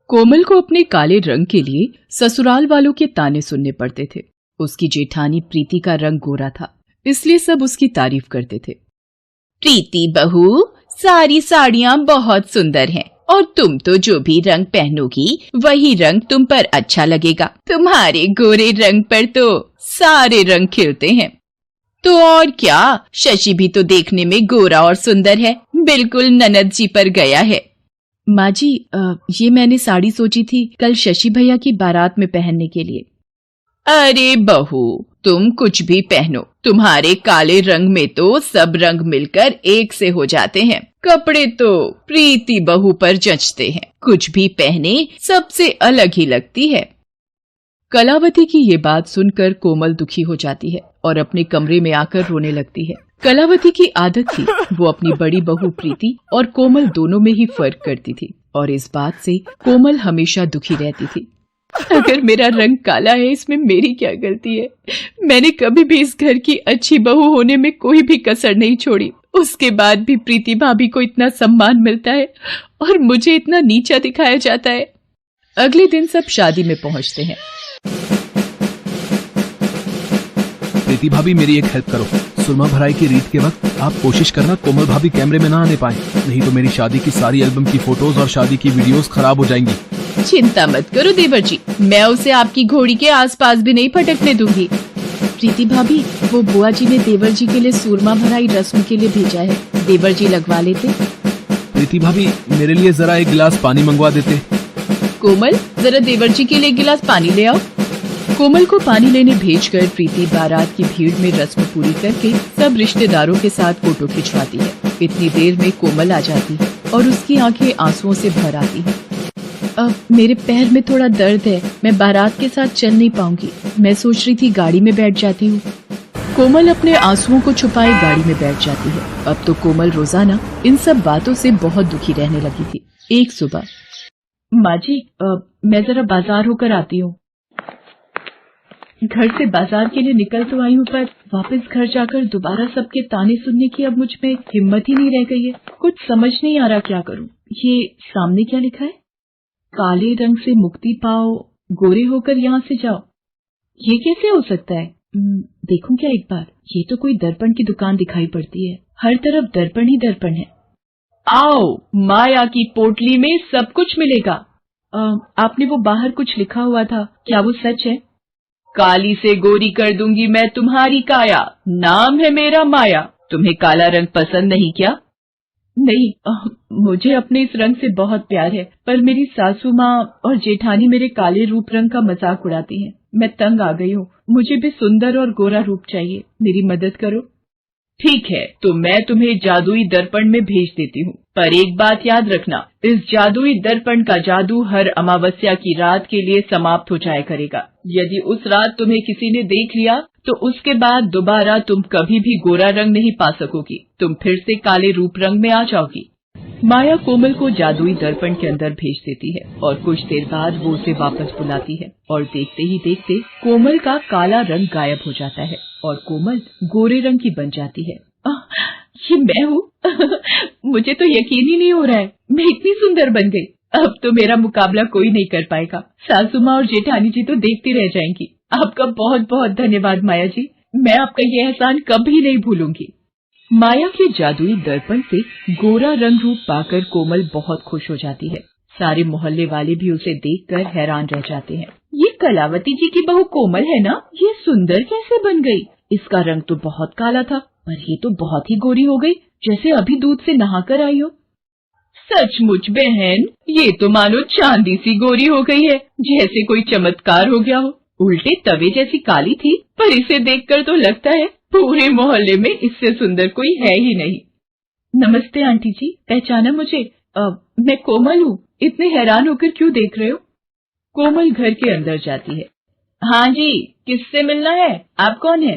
कोमल को अपने काले रंग के लिए ससुराल वालों के ताने सुनने पड़ते थे। उसकी जेठानी प्रीति का रंग गोरा था, इसलिए सब उसकी तारीफ करते थे। प्रीति बहू, सारी साड़ियाँ बहुत सुंदर हैं और तुम तो जो भी रंग पहनोगी वही रंग तुम पर अच्छा लगेगा। तुम्हारे गोरे रंग पर तो सारे रंग खिलते हैं। तो और क्या, शशि भी तो देखने में गोरा और सुंदर है, बिल्कुल ननद जी पर गया है। माँ जी, ये मैंने साड़ी सोची थी कल शशि भैया की बारात में पहनने के लिए। अरे बहू, तुम कुछ भी पहनो, तुम्हारे काले रंग में तो सब रंग मिलकर एक से हो जाते हैं। कपड़े तो प्रीति बहू पर जचते हैं, कुछ भी पहने सबसे अलग ही लगती है। कलावती की ये बात सुनकर कोमल दुखी हो जाती है और अपने कमरे में आकर रोने लगती है। कलावती की आदत थी वो अपनी बड़ी बहू प्रीति और कोमल दोनों में ही फर्क करती थी और इस बात से कोमल हमेशा दुखी रहती थी। अगर मेरा रंग काला है, इसमें मेरी क्या गलती है? मैंने कभी भी इस घर की अच्छी बहू होने में कोई भी कसर नहीं छोड़ी। उसके बाद भी प्रीति भाभी को इतना सम्मान मिलता है और मुझे इतना नीचा दिखाया जाता है। अगले दिन सब शादी में पहुंचते हैं। प्रीति भाभी, मेरी एक हेल्प करो। सुरमा भराई की रीत के वक्त आप कोशिश करना कोमल भाभी कैमरे में ना आने पाए, नहीं तो मेरी शादी की सारी एल्बम की फोटोज और शादी की वीडियोस खराब हो जाएंगी। चिंता मत करो देवर जी, मैं उसे आपकी घोड़ी के आसपास भी नहीं फटकने दूंगी। प्रीति भाभी, वो बुआ जी ने देवर जी के लिए सुरमा भराई रस्म के लिए भेजा है, देवर जी लगवा लेते। प्रीति भाभी, मेरे लिए जरा एक गिलास पानी मंगवा देते। कोमल, जरा देवर जी के लिए एक गिलास पानी ले आओ। कोमल को पानी लेने भेजकर प्रीति बारात की भीड़ में रस्म पूरी करके सब रिश्तेदारों के साथ फोटो खिंचवाती है। इतनी देर में कोमल आ जाती है और उसकी आंखें आंसुओं से भर आती हैं। अब मेरे पैर में थोड़ा दर्द है, मैं बारात के साथ चल नहीं पाऊंगी। मैं सोच रही थी गाड़ी में बैठ जाती हूँ। कोमल अपने आंसुओं को छुपाए गाड़ी में बैठ जाती है। अब तो कोमल रोजाना इन सब बातों से बहुत दुखी रहने लगी थी। एक सुबह, माँ जी, मैं जरा बाजार होकर आती हूँ। घर से बाजार के लिए निकल तो आई हूँ, पर वापस घर जाकर दोबारा सबके ताने सुनने की अब मुझ में हिम्मत ही नहीं रह गई है। कुछ समझ नहीं आ रहा क्या करूँ। ये सामने क्या लिखा है? काले रंग से मुक्ति पाओ, गोरे होकर यहाँ से जाओ। ये कैसे हो सकता है? देखूं क्या एक बार? ये तो कोई दर्पण की दुकान दिखाई पड़ती है, हर तरफ दर्पण ही दर्पण है। आओ, माया की पोटली में सब कुछ मिलेगा। आपने वो बाहर कुछ लिखा हुआ था, क्या वो सच है? काली से गोरी कर दूंगी मैं तुम्हारी काया, नाम है मेरा माया। तुम्हें काला रंग पसंद नहीं क्या? नहीं, मुझे अपने इस रंग से बहुत प्यार है, पर मेरी सासू माँ और जेठानी मेरे काले रूप रंग का मजाक उड़ाती हैं। मैं तंग आ गई हूँ, मुझे भी सुंदर और गोरा रूप चाहिए, मेरी मदद करो। ठीक है, तो मैं तुम्हें जादुई दर्पण में भेज देती हूँ, पर एक बात याद रखना, इस जादुई दर्पण का जादू हर अमावस्या की रात के लिए समाप्त हो जाया करेगा। यदि उस रात तुम्हें किसी ने देख लिया तो उसके बाद दोबारा तुम कभी भी गोरा रंग नहीं पा सकोगी, तुम फिर से काले रूप रंग में आ जाओगी। माया कोमल को जादुई दर्पण के अंदर भेज देती है और कुछ देर बाद वो उसे वापस बुलाती है और देखते ही देखते कोमल का काला रंग गायब हो जाता है और कोमल गोरे रंग की बन जाती है। ये मैं हूँ? मुझे तो यकीन ही नहीं हो रहा है, मैं इतनी सुंदर बन गई। अब तो मेरा मुकाबला कोई नहीं कर पाएगा। सासू माँ और जेठानी जी तो देखती रह जाएंगी। आपका बहुत बहुत धन्यवाद माया जी, मैं आपका ये एहसान कभी नहीं भूलूंगी। माया के जादुई दर्पण से गोरा रंग रूप पाकर कोमल बहुत खुश हो जाती है। सारे मोहल्ले वाले भी उसे देखकर हैरान रह जाते हैं। ये कलावती जी की बहू कोमल है ना? ये सुंदर कैसे बन गई? इसका रंग तो बहुत काला था, पर ये तो बहुत ही गोरी हो गई, जैसे अभी दूध से नहाकर आई हो। सचमुच बहन, ये तो मानो चांदी सी गोरी हो गई है, जैसे कोई चमत्कार हो गया हो। उल्टे तवे जैसी काली थी, पर इसे देखकर तो लगता है पूरे मोहल्ले में इससे सुंदर कोई है ही नहीं। नमस्ते आंटी जी, पहचाना मुझे? मैं कोमल हूँ, इतने हैरान होकर क्यों देख रहे हो? कोमल घर के अंदर जाती है। हाँ जी, किससे मिलना है? आप कौन है?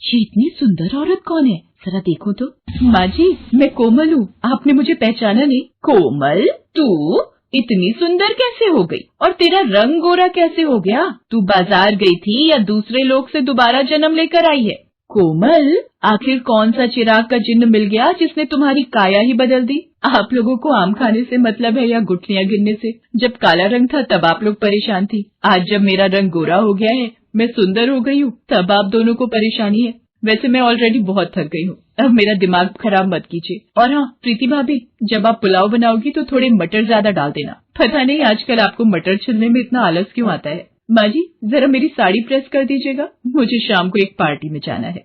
ये इतनी सुंदर औरत कौन है, जरा देखो तो। माँ जी, मैं कोमल हूँ, आपने मुझे पहचाना नहीं? कोमल, तू इतनी सुंदर कैसे हो गई और तेरा रंग गोरा कैसे हो गया? तू बाजार गई थी या दूसरे लोग से दोबारा जन्म लेकर आई है? कोमल, आखिर कौन सा चिराग का चिन्ह मिल गया जिसने तुम्हारी काया ही बदल दी? आप लोगों को आम खाने से मतलब है या गुठलियां गिनने से? जब काला रंग था तब आप लोग परेशान थी, आज जब मेरा रंग गोरा हो गया है, मैं सुंदर हो गई हूँ, तब आप दोनों को परेशानी है। वैसे मैं ऑलरेडी बहुत थक गई हूँ, अब मेरा दिमाग खराब मत कीजिए। और हाँ प्रीति भाभी, जब आप पुलाव बनाओगी तो थोड़े मटर ज्यादा डाल देना। पता नहीं आजकल आपको मटर छिलने में इतना आलस क्यों आता है। माँ जी, जरा मेरी साड़ी प्रेस कर दीजिएगा, मुझे शाम को एक पार्टी में जाना है।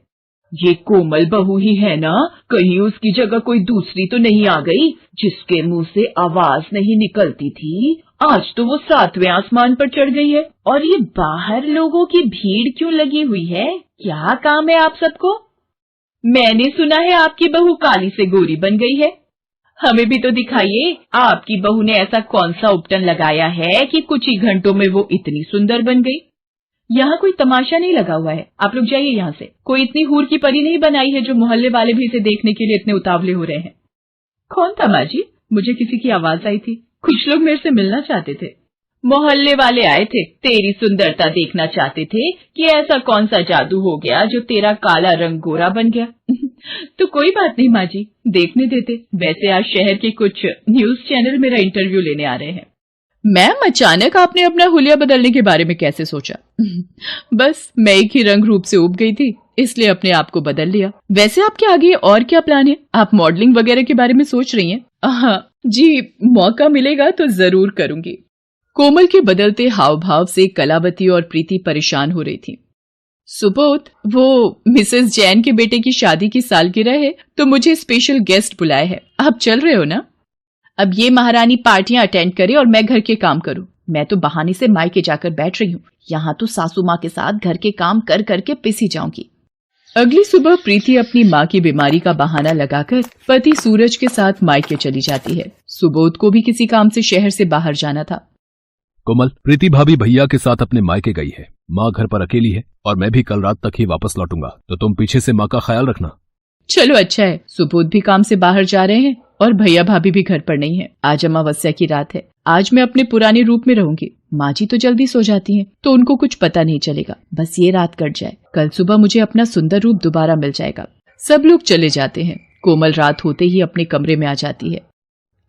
ये कोमल बहू ही है ना? कहीं उसकी जगह कोई दूसरी तो नहीं आ गई जिसके मुंह से आवाज नहीं निकलती थी? आज तो वो 7वें आसमान पर चढ़ गई है। और ये बाहर लोगों की भीड़ क्यों लगी हुई है? क्या काम है आप सबको? मैंने सुना है आपकी बहू काली से गोरी बन गई है। हमें भी तो दिखाइए, आपकी बहू ने ऐसा कौन सा उपटन लगाया है कि कुछ ही घंटों में वो इतनी सुंदर बन गई। यहाँ कोई तमाशा नहीं लगा हुआ है, आप लोग जाइए यहाँ से। कोई इतनी हूर की परी नहीं बनाई है जो मोहल्ले वाले भी इसे देखने के लिए इतने उतावले हो रहे हैं। कौन था माँ जी? मुझे किसी की आवाज आई थी, कुछ लोग मेरे से मिलना चाहते थे। मोहल्ले वाले आए थे, तेरी सुंदरता देखना चाहते थे कि ऐसा कौन सा जादू हो गया जो तेरा काला रंग गोरा बन गया। तो कोई बात नहीं माँ जी, देखने देते। वैसे आज शहर के कुछ न्यूज चैनल मेरा इंटरव्यू लेने आ रहे हैं। मैम, अचानक आपने अपना हुलिया बदलने के बारे में कैसे सोचा? बस मैं एक ही रंग रूप से उब गई थी, इसलिए अपने आप को बदल लिया। वैसे आपके आगे और क्या प्लान है? आप मॉडलिंग वगैरह के बारे में सोच रही हैं? हाँ जी, मौका मिलेगा तो जरूर करूंगी। कोमल के बदलते हाव भाव से कलावती और प्रीति परेशान हो रही थी। सुबोध, वो मिसेस जैन के बेटे की शादी की सालगिरह है तो मुझे स्पेशल गेस्ट बुलाए हैं, आप चल रहे हो ना? अब ये महारानी पार्टियां अटेंड करे और मैं घर के काम करूं। मैं तो बहाने से मायके जाकर बैठ रही हूँ, यहाँ तो सासू माँ के साथ घर के काम कर करके पिसी जाऊंगी। अगली सुबह प्रीति अपनी माँ की बीमारी का बहाना लगाकर पति सूरज के साथ मायके चली जाती है। सुबोध को भी किसी काम से शहर से बाहर जाना था। कोमल, प्रीति भाभी भैया के साथ अपने मायके गई है, माँ घर पर अकेली है और मैं भी कल रात तक ही वापस लौटूंगा, तो तुम पीछे से माँ का ख्याल रखना। चलो अच्छा है, सुबोध भी काम से बाहर जा रहे हैं और भैया भाभी भी घर पर नहीं है। आज अमावस्या की रात है, आज मैं अपने पुराने रूप में रहूंगी। माँ जी तो जल्दी सो जाती हैं, तो उनको कुछ पता नहीं चलेगा। बस ये रात कट जाए, कल सुबह मुझे अपना सुंदर रूप दोबारा मिल जाएगा। सब लोग चले जाते हैं। कोमल रात होते ही अपने कमरे में आ जाती है।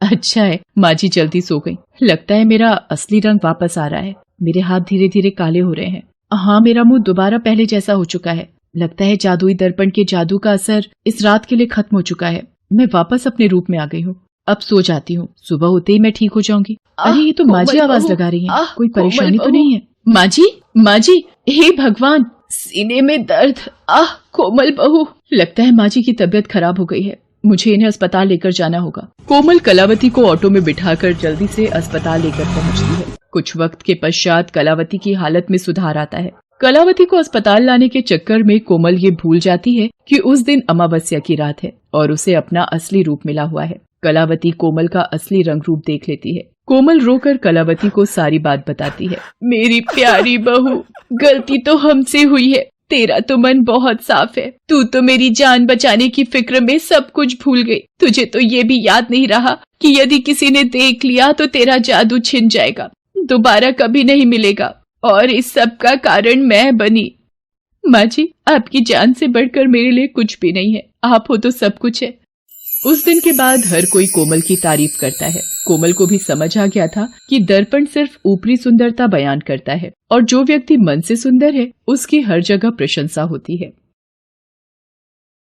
अच्छा है, माँ जी जल्दी सो गई। लगता है मेरा असली रंग वापस आ रहा है। मेरे हाथ धीरे धीरे काले हो रहे हैं। हाँ, मेरा मुंह दोबारा पहले जैसा हो चुका है। लगता है जादुई दर्पण के जादू का असर इस रात के लिए खत्म हो चुका है। मैं वापस अपने रूप में आ गई हूँ। अब सो जाती हूँ, सुबह होते ही मैं ठीक हो जाऊंगी। अरे ये तो माँ जी आवाज लगा रही है, कोई परेशानी तो नहीं है? माँ जी, माँ जी, हे भगवान, सीने में दर्द। कोमल बहू, लगता है माँ जी की तबीयत खराब हो गई है, मुझे इन्हें अस्पताल लेकर जाना होगा। कोमल कलावती को ऑटो में बिठाकर जल्दी से अस्पताल लेकर पहुंचती है। कुछ वक्त के पश्चात कलावती की हालत में सुधार आता है। कलावती को अस्पताल लाने के चक्कर में कोमल ये भूल जाती है कि उस दिन अमावस्या की रात है और उसे अपना असली रूप मिला हुआ है। कलावती कोमल का असली रंग रूप देख लेती है। कोमल रोकर कलावती को सारी बात बताती है। मेरी प्यारी बहू, गलती तो हमसे हुई है, तेरा तो मन बहुत साफ है। तू तो मेरी जान बचाने की फिक्र में सब कुछ भूल गई। तुझे तो ये भी याद नहीं रहा कि यदि किसी ने देख लिया तो तेरा जादू छिन जाएगा, दोबारा कभी नहीं मिलेगा। और इस सब का कारण मैं बनी। माँ जी, आपकी जान से बढ़कर मेरे लिए कुछ भी नहीं है, आप हो तो सब कुछ है। उस दिन के बाद हर कोई कोमल की तारीफ करता है। कोमल को भी समझ आ गया था कि दर्पण सिर्फ ऊपरी सुंदरता बयान करता है और जो व्यक्ति मन से सुंदर है उसकी हर जगह प्रशंसा होती है।